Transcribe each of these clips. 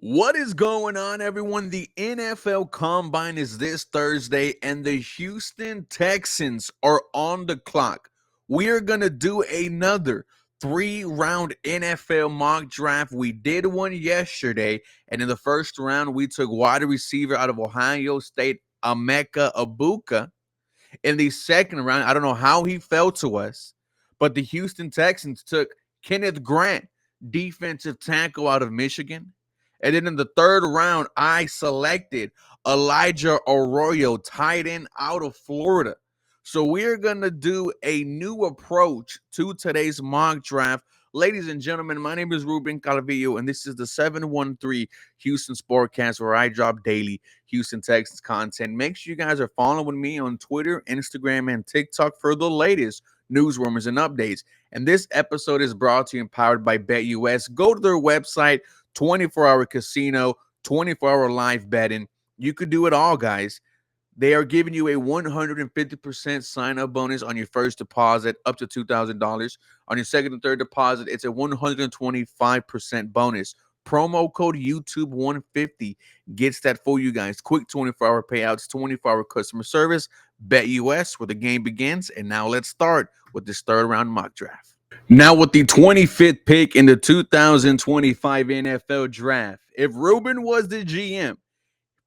What is going on, everyone? The NFL Combine is this Thursday, and the Houston Texans are on the clock. We are going to do another three-round NFL mock draft. We did one yesterday, and in the first round, we took wide receiver out of Ohio State, Emeka Egbuka. In the second round, I don't know how he fell to us, but the Houston Texans took Kenneth Grant, defensive tackle out of Michigan. And then in the third round, I selected Elijah Arroyo, tight end out of Florida. So we're going to do a new approach to today's mock draft. Ladies and gentlemen, my name is Ruben Calvillo, and this is the 713 Houston Sportcast, where I drop daily Houston Texans content. Make sure you guys are following me on Twitter, Instagram, and TikTok for the latest news, rumors, and updates. And this episode is brought to you and powered by BetUS. Go to their website, 24-hour casino, 24-hour live betting. You could do it all, guys. They are giving you a 150% sign-up bonus on your first deposit, up to $2,000. On your second and third deposit, it's a 125% bonus. Promo code YouTube150 gets that for you guys. Quick 24-hour payouts, 24-hour customer service. BetUS, where the game begins. And now let's start with this third-round mock draft. Now, with the 25th pick in the 2025 NFL Draft, if Ruben was the GM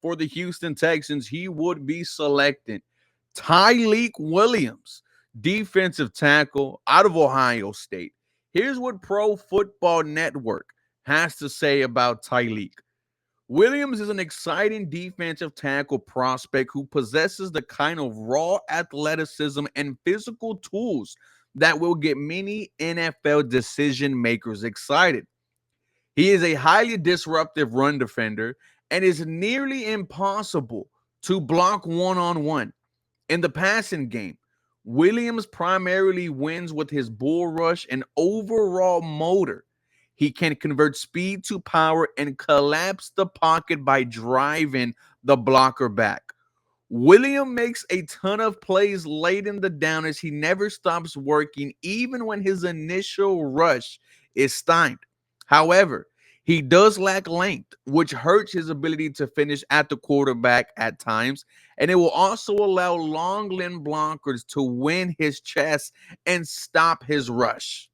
for the Houston Texans, he would be selecting Tyleik Williams, defensive tackle out of Ohio State. Here's what Pro Football Network has to say about Tyleik. Williams is an exciting defensive tackle prospect who possesses the kind of raw athleticism and physical tools that will get many NFL decision makers excited. He is a highly disruptive run defender and is nearly impossible to block one-on-one. In the passing game, Williams primarily wins with his bull rush and overall motor. He can convert speed to power and collapse the pocket by driving the blocker back. William makes a ton of plays late in the down as he never stops working, even when his initial rush is stymied. However, he does lack length, which hurts his ability to finish at the quarterback at times, and it will also allow long limb blockers to win his chest and stop his rush.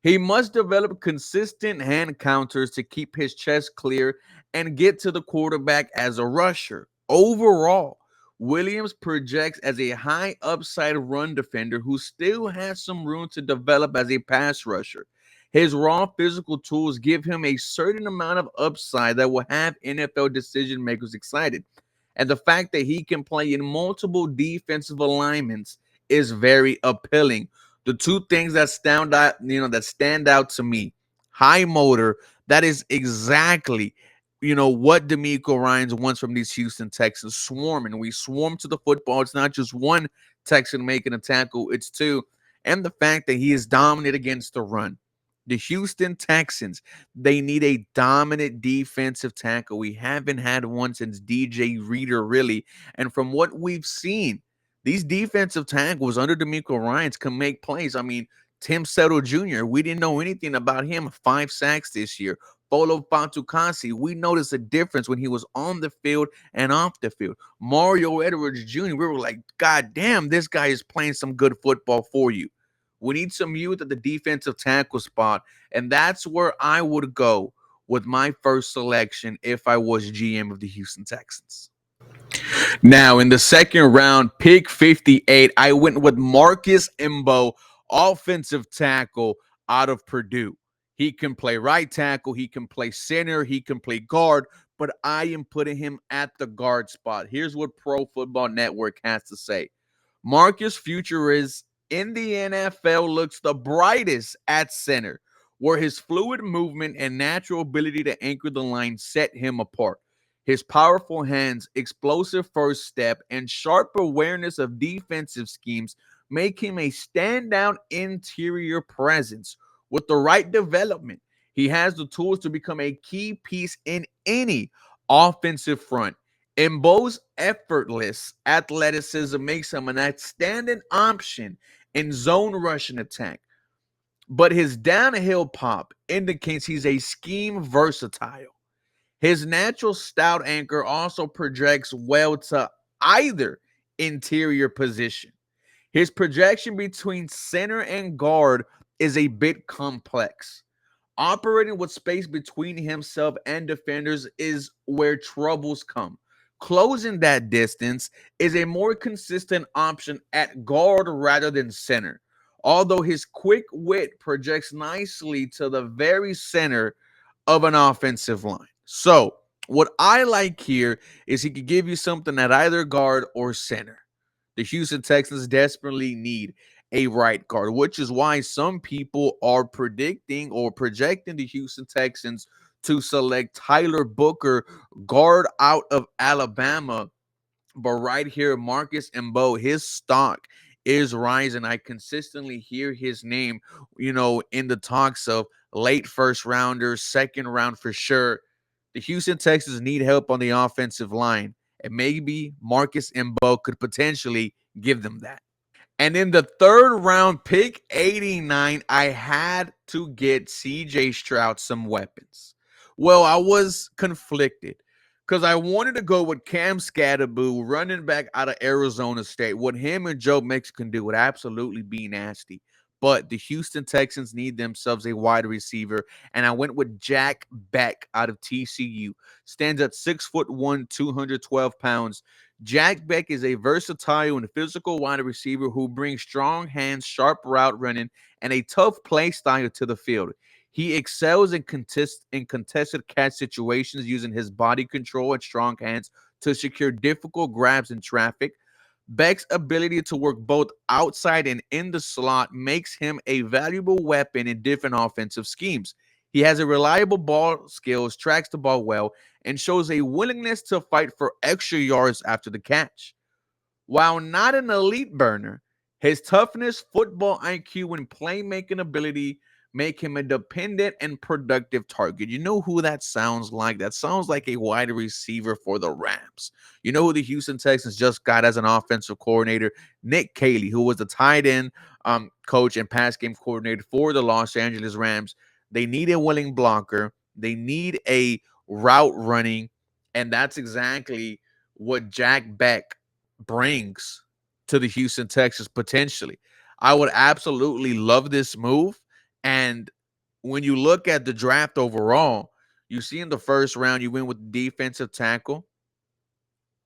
He must develop consistent hand counters to keep his chest clear and get to the quarterback as a rusher. Overall, Williams projects as a high upside run defender who still has some room to develop as a pass rusher. His raw physical tools give him a certain amount of upside that will have NFL decision makers excited. And the fact that he can play in multiple defensive alignments is very appealing. The two things that stand out to me: high motor. That is exactly, what D'Amico Ryans wants from these Houston Texans. Swarming. We swarm to the football. It's not just one Texan making a tackle, it's two. And the fact that he is dominant against the run. The Houston Texans, they need a dominant defensive tackle. We haven't had one since DJ Reader, really. And from what we've seen, these defensive tackles under D'Amico Ryans can make plays. I mean, Tim Settle Jr., we didn't know anything about him. 5 sacks this year. Folo Fatukasi, we noticed a difference when he was on the field and off the field. Mario Edwards Jr., we were like, God damn, this guy is playing some good football for you. We need some youth at the defensive tackle spot, and that's where I would go with my first selection if I was GM of the Houston Texans. Now, in the second round, pick 58, I went with Marcus Imbo, offensive tackle out of Purdue. He can play right tackle, he can play center, he can play guard, but I am putting him at the guard spot. Here's what Pro Football Network has to say. Marcus' future is in the NFL looks the brightest at center, where his fluid movement and natural ability to anchor the line set him apart. His powerful hands, explosive first step, and sharp awareness of defensive schemes make him a standout interior presence. With the right development, he has the tools to become a key piece in any offensive front. Mbo's effortless athleticism makes him an outstanding option in zone rushing attack. but his downhill pop indicates he's a scheme versatile. His natural stout anchor also projects well to either interior position. His projection between center and guard is a bit complex. Operating with space between himself and defenders is where troubles come. Closing that distance is a more consistent option at guard rather than center. Although his quick wit projects nicely to the very center of an offensive line. So, what I like here is he could give you something at either guard or center. The Houston Texans desperately need a right guard, which is why some people are predicting or projecting the Houston Texans to select Tyler Booker, guard out of Alabama. But right here, Marcus Mbo, his stock is rising. I consistently hear his name, in the talks of late first rounders, second round for sure. The Houston Texans need help on the offensive line, and maybe Marcus Mbo could potentially give them that. And in the third round, pick 89, I had to get CJ Stroud some weapons. Well, I was conflicted because I wanted to go with Cam Scatterboo, running back out of Arizona State. What him and Joe Mixon can do would absolutely be nasty. But the Houston Texans need themselves a wide receiver, and I went with Jack Beck out of TCU. Stands at 6'1", 212 pounds. Jack Beck is a versatile and physical wide receiver who brings strong hands, sharp route running, and a tough play style to the field. He excels in contested catch situations using his body control and strong hands to secure difficult grabs in traffic. Beck's ability to work both outside and in the slot makes him a valuable weapon in different offensive schemes. He has a reliable ball skills, tracks the ball well, and shows a willingness to fight for extra yards after the catch. While not an elite burner, his toughness, football IQ, and playmaking ability make him a dependent and productive target. You know who that sounds like? That sounds like a wide receiver for the Rams. You know who the Houston Texans just got as an offensive coordinator? Nick Caley, who was the tight end coach and pass game coordinator for the Los Angeles Rams. They need a willing blocker. They need a route running, and that's exactly what Jack Beck brings to the Houston Texans potentially. I would absolutely love this move. And when you look at the draft overall, you see in the first round, you win with defensive tackle,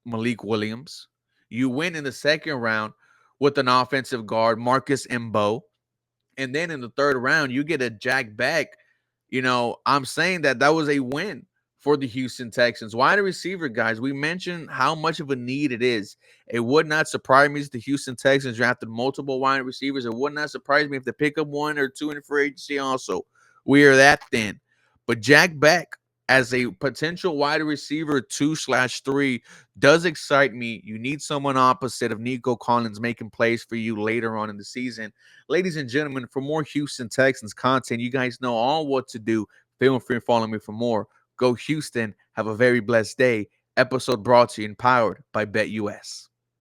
Malik Williams. You win in the second round with an offensive guard, Marcus Mbo. And then in the third round, you get a Jack Beck. I'm saying that was a win for the Houston Texans. Wide receiver, guys, we mentioned how much of a need it is. It would not surprise me if the Houston Texans drafted multiple wide receivers. It would not surprise me if they pick up one or two in free agency also. We are that thin. But Jack Beck as a potential wide receiver 2/3 does excite me. You need someone opposite of Nico Collins making plays for you later on in the season. Ladies and gentlemen, for more Houston Texans content, you guys know all what to do. Feel free to follow me for more. Go Houston. Have a very blessed day. Episode brought to you and powered by BetUS.